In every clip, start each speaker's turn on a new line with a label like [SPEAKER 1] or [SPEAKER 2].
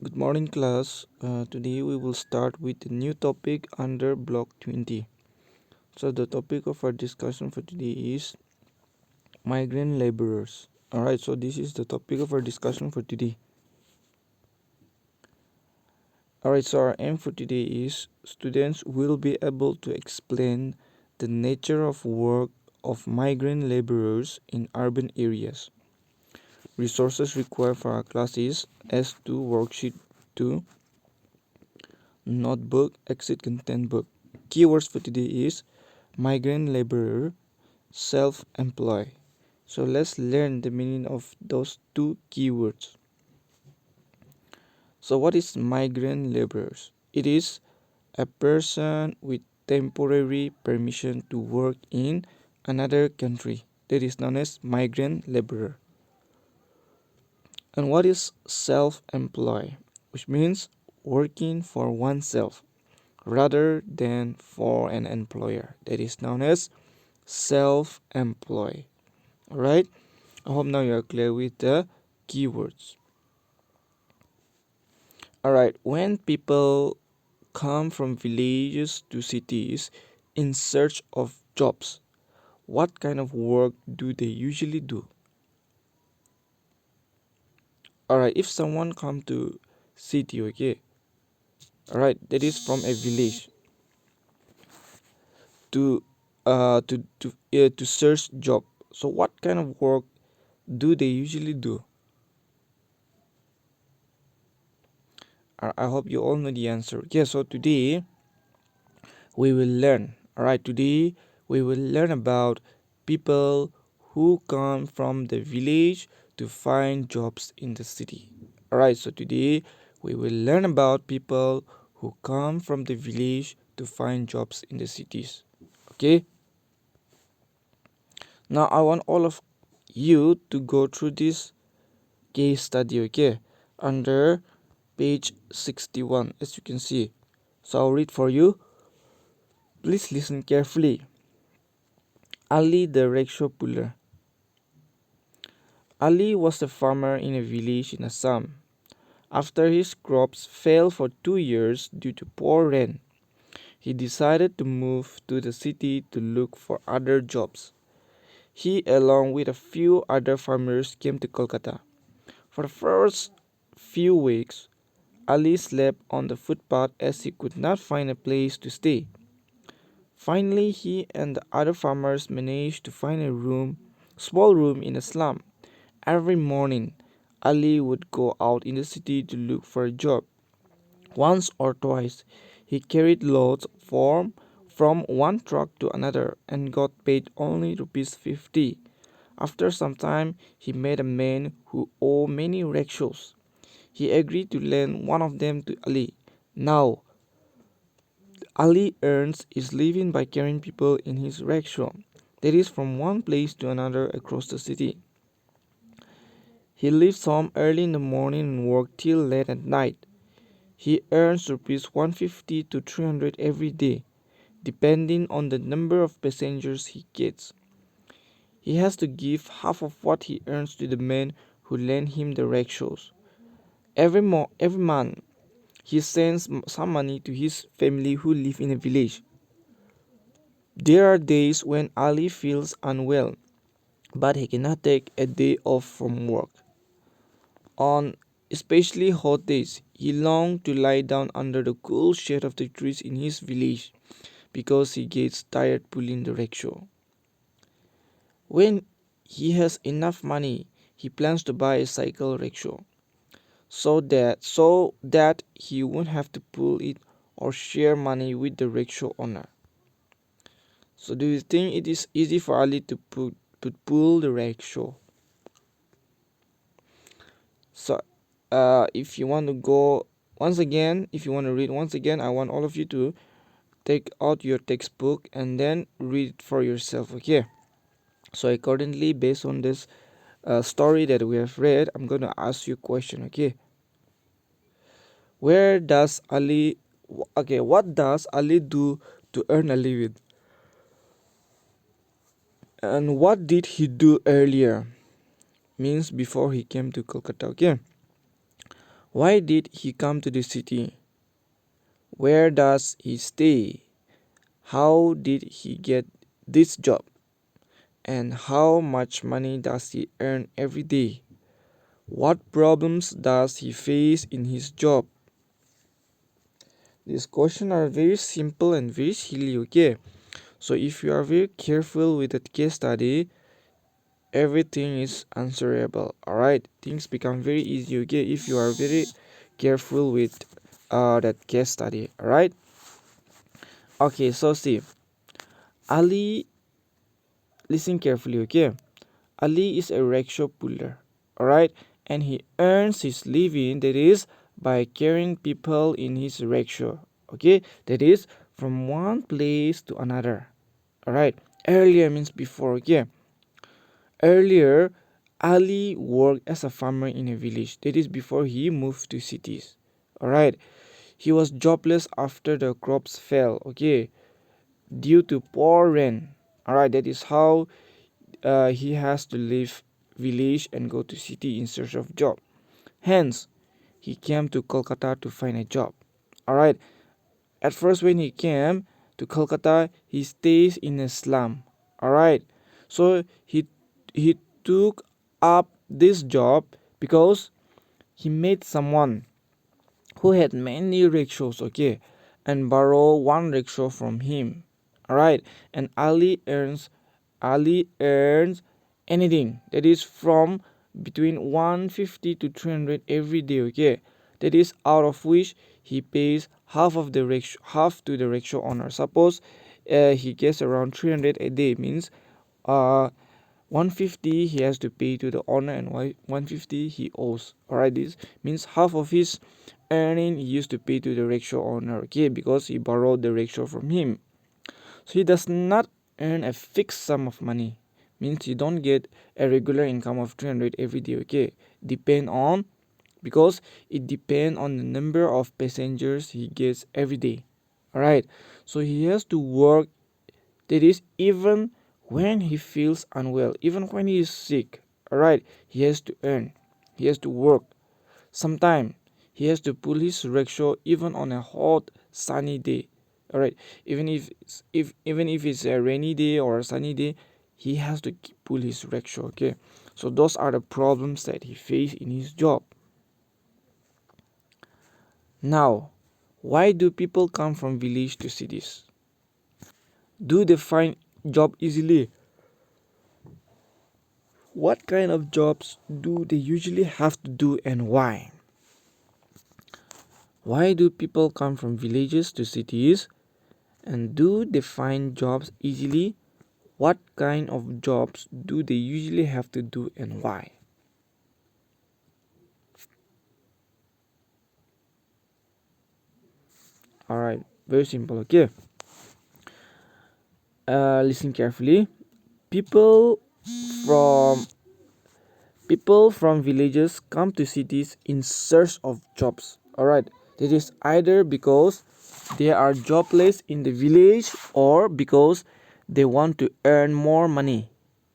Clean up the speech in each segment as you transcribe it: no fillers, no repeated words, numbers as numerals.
[SPEAKER 1] Good morning, class. Today we will start with a new topic under Block 20. So, the topic of our discussion for today is migrant laborers. Alright, so this is the topic of our discussion for today. Alright, so our aim for today is students will be able to explain the nature of work of migrant laborers in urban areas. Resources required for our class is S2 Worksheet 2, Notebook, Exit Content Book. Keywords for today is migrant laborer, self-employed. So let's learn the meaning of those two keywords. So what is migrant laborers? It is a person with temporary permission to work in another country. That is known as migrant laborer. And what is self-employed? Which means working for oneself rather than for an employer. That is known as self-employed. Alright, I hope now you are clear with the keywords. Alright, when people come from villages to cities in search of jobs, what kind of work do they usually do? Alright, if someone come to city, okay, alright, that is from a village to to search job. So what kind of work do they usually do? I hope you all know the answer. Okay, so today we will learn. Alright, today we will learn about people who come from the village to find jobs in the city. Alright, so today we will learn about people who come from the village to find jobs in the cities. Okay? Now I want all of you to go through this case study, okay? Under page 61, as you can see. So I'll read for you. Please listen carefully. Ali the rickshaw puller. Ali was a farmer in a village in Assam. After his crops failed for 2 years due to poor rain, he decided to move to the city to look for other jobs. He, along with a few other farmers, came to Kolkata. For the first few weeks, Ali slept on the footpath as he could not find a place to stay. Finally, he and the other farmers managed to find a small room in a slum. Every morning, Ali would go out in the city to look for a job. Once or twice, he carried loads from one truck to another and got paid only rupees 50. After some time, he met a man who owed many rickshaws. He agreed to lend one of them to Ali. Now, Ali earns his living by carrying people in his rickshaw, that is, from one place to another across the city. He leaves home early in the morning and works till late at night. He earns rupees 150 to 300 every day, depending on the number of passengers he gets. He has to give half of what he earns to the men who lend him the rickshaws. Every month, he sends some money to his family who live in a village. There are days when Ali feels unwell, but he cannot take a day off from work. On especially hot days, he longs to lie down under the cool shade of the trees in his village because he gets tired pulling the rickshaw. When he has enough money, he plans to buy a cycle rickshaw so that he won't have to pull it or share money with the rickshaw owner. So do you think it is easy for Ali to pull the rickshaw? So if you want to go once again, if you want to read once again, I want all of you to take out your textbook and then read it for yourself, okay? So accordingly, based on this story that we have read, I'm going to ask you a question, okay? Where does Ali okay, what does Ali do to earn a living? And what did he do earlier? Means before he came to Kolkata, okay? Why did he come to the city? Where does he stay? How did he get this job? And how much money does he earn every day? What problems does he face in his job? These questions are very simple and very silly, okay? So if you are very careful with that case study, everything is answerable. Alright, things become very easy, okay, if you are very careful with that case study. Alright, okay, so see, Ali, listen carefully, okay? Ali is a rickshaw puller, alright, and he earns his living, that is by carrying people in his rickshaw, okay, that is from one place to another. Alright, earlier means before, okay? Earlier, Ali worked as a farmer in a village, that is before he moved to cities. Alright, he was jobless after the crops fell, okay, due to poor rain. Alright, that is how he has to leave village and go to city in search of job. Hence, he came to Kolkata to find a job. Alright, at first when he came to Kolkata, he stays in a slum. Alright, so he took up this job because he met someone who had many rickshaws, okay, and borrow one rickshaw from him. Alright, and Ali earns anything, that is from between 150 to 300 every day, okay, that is out of which he pays half to the rickshaw owner. Suppose he gets around 300 a day, means uh 150 he has to pay to the owner and 150 he owes. Alright, this means half of his earning he used to pay to the rickshaw owner, okay, because he borrowed the rickshaw from him. So he does not earn a fixed sum of money, means you don't get a regular income of 300 every day, okay, depend on, because it depends on the number of passengers he gets every day. Alright, so he has to work, that is even when he feels unwell, even when he is sick. Alright, he has to earn, he has to work. Sometimes he has to pull his rickshaw even on a hot sunny day. Alright, even if it's a rainy day or a sunny day, he has to pull his rickshaw, okay? So those are the problems that he faced in his job. Now, why do people come from village to cities? Do they find job easily? What kind of jobs do they usually have to do and why? Why do people come from villages to cities? And do they find jobs easily? What kind of jobs do they usually have to do and why? Alright, very simple, okay? Listen carefully. People from People from villages come to cities in search of jobs. Alright, that is either because they are jobless in the village or because they want to earn more money.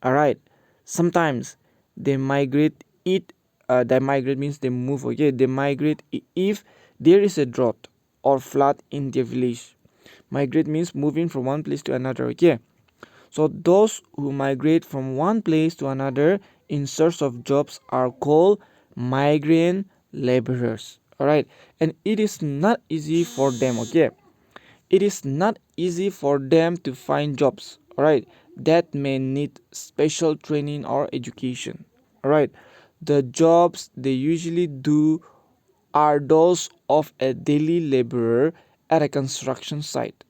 [SPEAKER 1] Alright, sometimes they migrate. They migrate means they move. Okay, they migrate if there is a drought or flood in their village. Migrate means moving from one place to another. Okay, so those who migrate from one place to another in search of jobs are called migrant laborers. Alright, and it is not easy for them, okay? It is not easy for them to find jobs, alright, that may need special training or education. Alright, the jobs they usually do are those of a daily laborer at a construction site,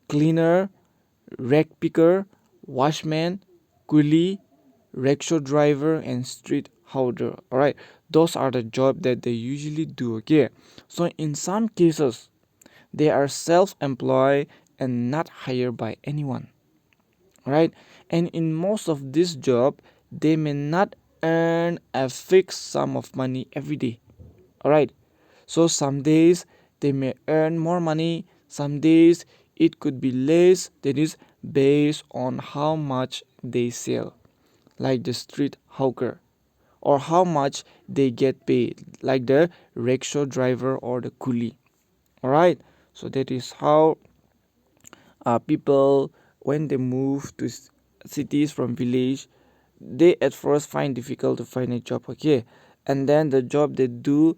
[SPEAKER 1] cleaner, rag picker, washman, coolie, rickshaw driver, and street hawker. Alright, those are the job that they usually do. Okay, so in some cases, they are self-employed and not hired by anyone. Alright, and in most of this job, they may not earn a fixed sum of money every day. Alright, so some days they may earn more money, some days it could be less, that is based on how much they sell, like the street hawker. or how much they get paid, like the rickshaw driver or the coolie. All right, so that is how people, when they move to cities from village, they at first find difficult to find a job. Okay, and then the job they do,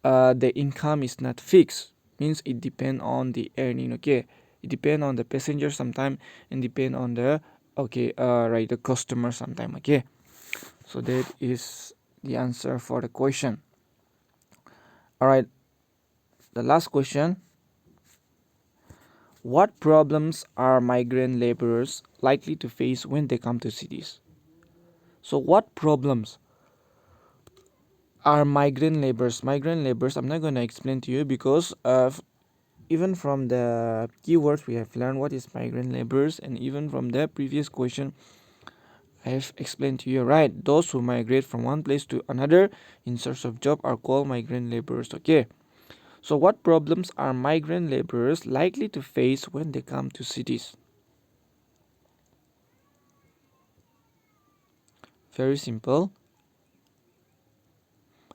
[SPEAKER 1] the income is not fixed, means it depend on the earning. Okay, it depend on the passenger sometime, and depend on the, okay, right, the customer sometime. Okay, so that is the answer for the question. All right, the last question: what problems are migrant laborers likely to face when they come to cities? So what problems are migrant laborers? Migrant laborers, I'm not going to explain to you, because even from the keywords we have learned what is migrant laborers, and even from the previous question I have explained to you, right? Those who migrate from one place to another in search of job are called migrant laborers. Okay, so what problems are migrant laborers likely to face when they come to cities? Very simple.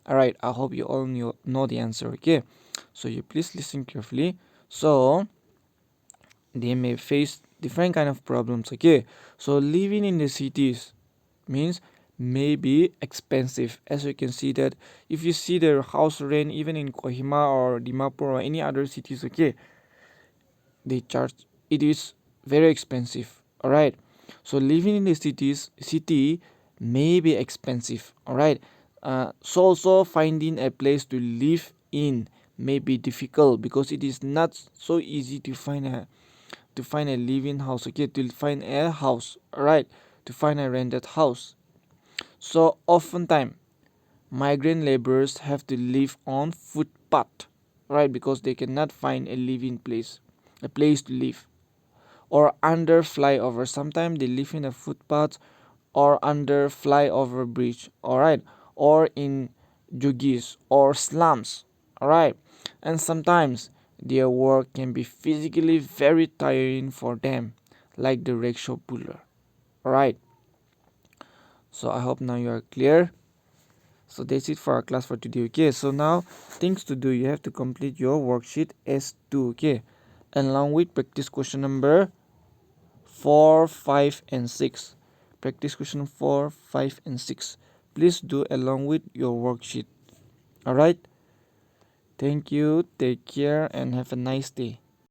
[SPEAKER 1] Alright, I hope you all know the answer. Okay, so you please listen carefully. So they may face different kind of problems. Okay, so living in the cities means may be expensive, as you can see that if you see the house rent even in Kohima or Dimapur or any other cities, okay, they charge, it is very expensive. All right, so living in the city may be expensive. All right, so also finding a place to live in may be difficult, because it is not so easy to find a living house. Okay, to find a house. All right, to find a rented house. So oftentimes migrant laborers have to live on footpath, right? Because they cannot find a living place, a place to live, or under flyover. Sometimes they live in a footpath or under flyover bridge, all right, or in jugis or slums, all right. And sometimes their work can be physically very tiring for them, like the rickshaw puller, all right. So I hope now you are clear. So that's it for our class for today. Okay, so now things to do: you have to complete your worksheet S2. Okay, along with practice question number 4, 5, and 6. Practice question 4, 5, and 6. Please do along with your worksheet. Alright? Thank you, take care, and have a nice day.